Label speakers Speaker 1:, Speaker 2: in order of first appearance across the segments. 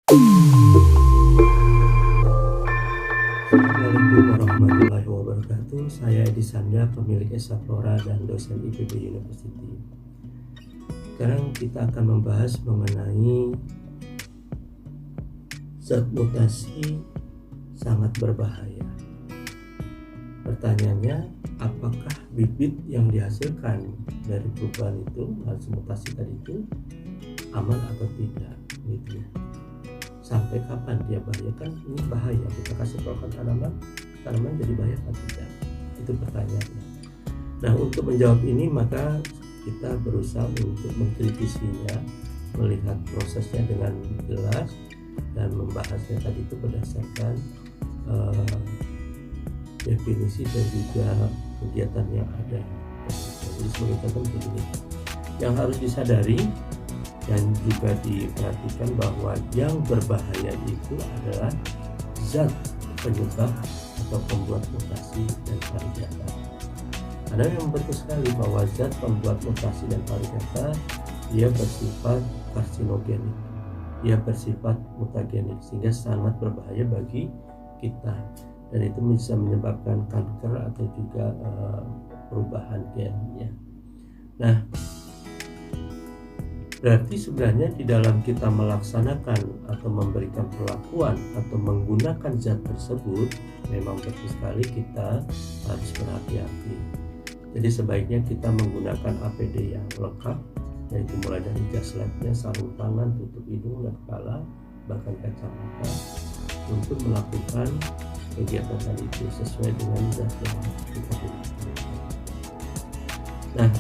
Speaker 1: Assalamualaikum warahmatullahi wabarakatuh. Saya Edi Sanda, pemilik Esa Flora dan dosen IPB University. Sekarang kita akan membahas mengenai zat mutasi sangat berbahaya. Pertanyaannya, apakah bibit yang dihasilkan dari perubahan itu, hasil mutasi tadi itu, aman atau tidak? Gitu ya. Sampai kapan dia bahaya? Kan ini bahaya, kita kasih program tanaman jadi bahaya atau tidak? Itu pertanyaannya. Nah, untuk menjawab ini maka kita berusaha untuk mengkritisinya, melihat prosesnya dengan jelas dan membahasnya tadi itu berdasarkan definisi dan juga kegiatan yang ada. Jadi sebagai contoh begini, yang harus disadari dan juga diperhatikan bahwa yang berbahaya itu adalah zat penyebab atau pembuat mutasi dan varigata. Ada yang betul sekali bahwa zat pembuat mutasi dan varigata dia bersifat karsinogenik, dia bersifat mutagenik, sehingga sangat berbahaya bagi kita, dan itu bisa menyebabkan kanker atau juga perubahan gennya. Nah, berarti sebenarnya di dalam kita melaksanakan atau memberikan perlakuan atau menggunakan zat tersebut, memang betul sekali kita harus berhati-hati. Jadi sebaiknya kita menggunakan APD yang lengkap, yaitu mulai dari jas labnya, sarung tangan, tutup hidung dan kepala, bahkan kacamata, untuk melakukan kegiatan tadi itu sesuai dengan zat yang kita berikan. Nah,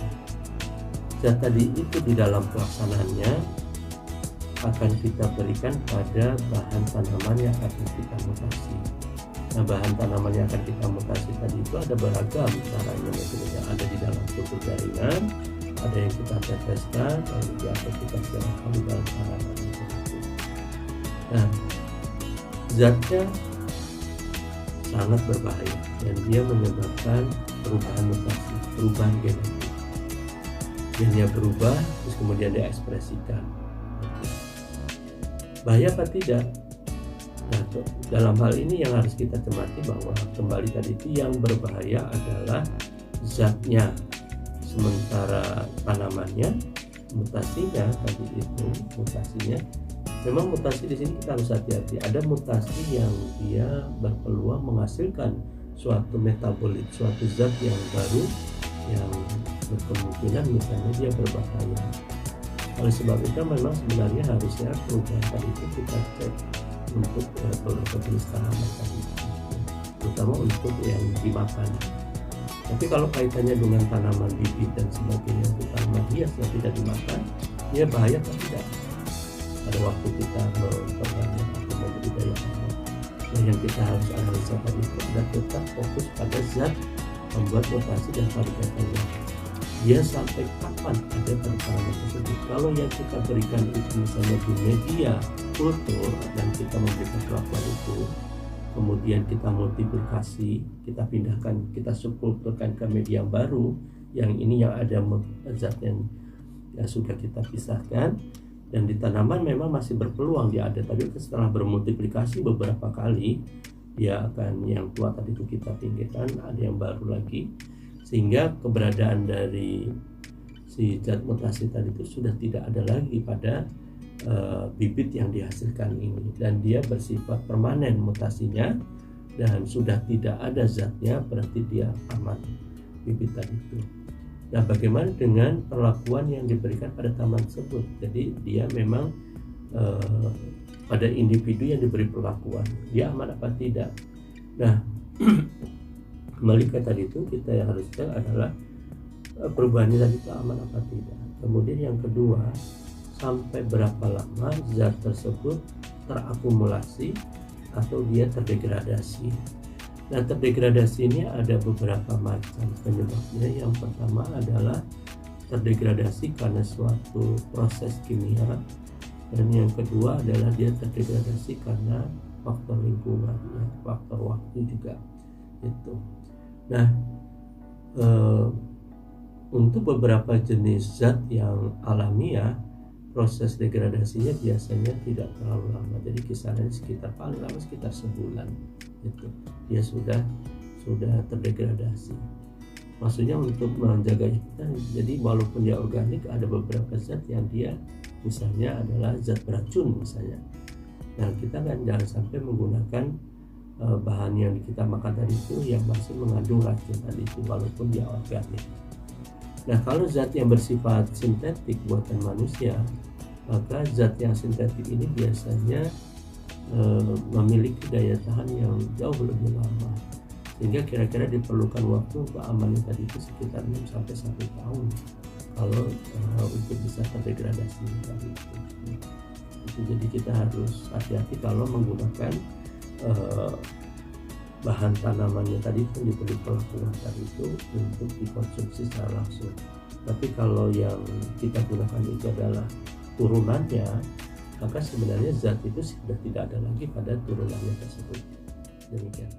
Speaker 1: zat tadi itu di dalam pelaksanaannya akan kita berikan pada bahan tanaman yang akan kita mutasi. Nah, bahan tanaman yang akan kita mutasi tadi itu ada beragam caranya, metodenya ada di dalam kultur jaringan, ada yang kita teteskan, dan juga ada kita siapkan di dalam tanaman itu. Nah, zatnya sangat berbahaya dan dia menyebabkan perubahan mutasi, perubahan genetik. Gennya berubah, terus kemudian diekspresikan. Bahaya apa tidak? Nah, dalam hal ini yang harus kita cermati bahwa kembali tadi itu yang berbahaya adalah zatnya, sementara tanamannya, mutasinya tadi itu, mutasinya. Memang mutasi di sini kita harus hati-hati. Ada mutasi yang dia berpeluang menghasilkan suatu metabolit, suatu zat yang baru yang berkemungkinan misalnya dia berbahaya. Oleh sebab itu memang sebenarnya harusnya perubahan tadi itu kita cek untuk beberapa jenis tanaman tadi, terutama untuk yang dimakan. Tapi kalau kaitannya dengan tanaman bibit dan sebagainya, untuk tanaman hias yang tidak dimakan, dia bahaya atau tidak? Pada waktu kita memperbanyak atau membudidayakannya, nah, yang kita harus analisa tadi itu adalah tetap fokus pada zat membuat mutasi dan varigatanya. Dia sampai kapan ada pada tanaman tersebut? Kalau yang kita berikan itu misalnya di media kultur dan kita memberikan perlakuan itu, kemudian kita multiplikasi, kita pindahkan, kita subkulturkan ke media baru, yang ini yang ada zat yang sudah kita pisahkan, dan di tanaman memang masih berpeluang dia ada, tapi setelah bermultiplikasi beberapa kali dia akan, yang tua tadi itu kita pinggirkan, ada yang baru lagi, sehingga keberadaan dari si zat mutasi tadi itu sudah tidak ada lagi pada bibit yang dihasilkan ini, dan dia bersifat permanen mutasinya dan sudah tidak ada zatnya, berarti dia aman bibit tadi itu. Nah, bagaimana dengan perlakuan yang diberikan pada tanaman tersebut? Jadi dia memang pada individu yang diberi perlakuan, dia aman apa tidak? Nah, kembali ke tadi itu, kita yang harus tahu adalah perubahannya tadi itu aman apa tidak. Kemudian yang kedua, sampai berapa lama zat tersebut terakumulasi atau dia terdegradasi. Nah, terdegradasi ini ada beberapa macam penyebabnya. Yang pertama adalah terdegradasi karena suatu proses kimia, dan yang kedua adalah dia terdegradasi karena faktor lingkungan, ya, faktor waktu juga itu. Nah, untuk beberapa jenis zat yang alamiah, proses degradasinya biasanya tidak terlalu lama, jadi kisarannya sekitar paling lama sekitar sebulan itu dia sudah terdegradasi. Maksudnya untuk menjaga itu kan, jadi walaupun dia organik ada beberapa zat yang dia misalnya adalah zat beracun misalnya. Nah kita kan jangan sampai menggunakan bahan yang kita makan tadi itu yang masih mengandung racun tadi itu walaupun dia organik. Nah kalau zat yang bersifat sintetik buatan manusia, maka zat yang sintetik ini biasanya memiliki daya tahan yang jauh lebih lama, sehingga kira-kira diperlukan waktu untuk amannya tadi itu sekitar 6 sampai 1 tahun kalau untuk bisa terdegradasi tadi itu. Jadi kita harus hati-hati kalau menggunakan bahan tanamannya tadi itu diberi perlakuan tadi itu untuk dikonsumsi secara langsung. Tapi kalau yang kita gunakan itu adalah turunannya, maka sebenarnya zat itu sudah tidak ada lagi pada turunannya tersebut. Demikian.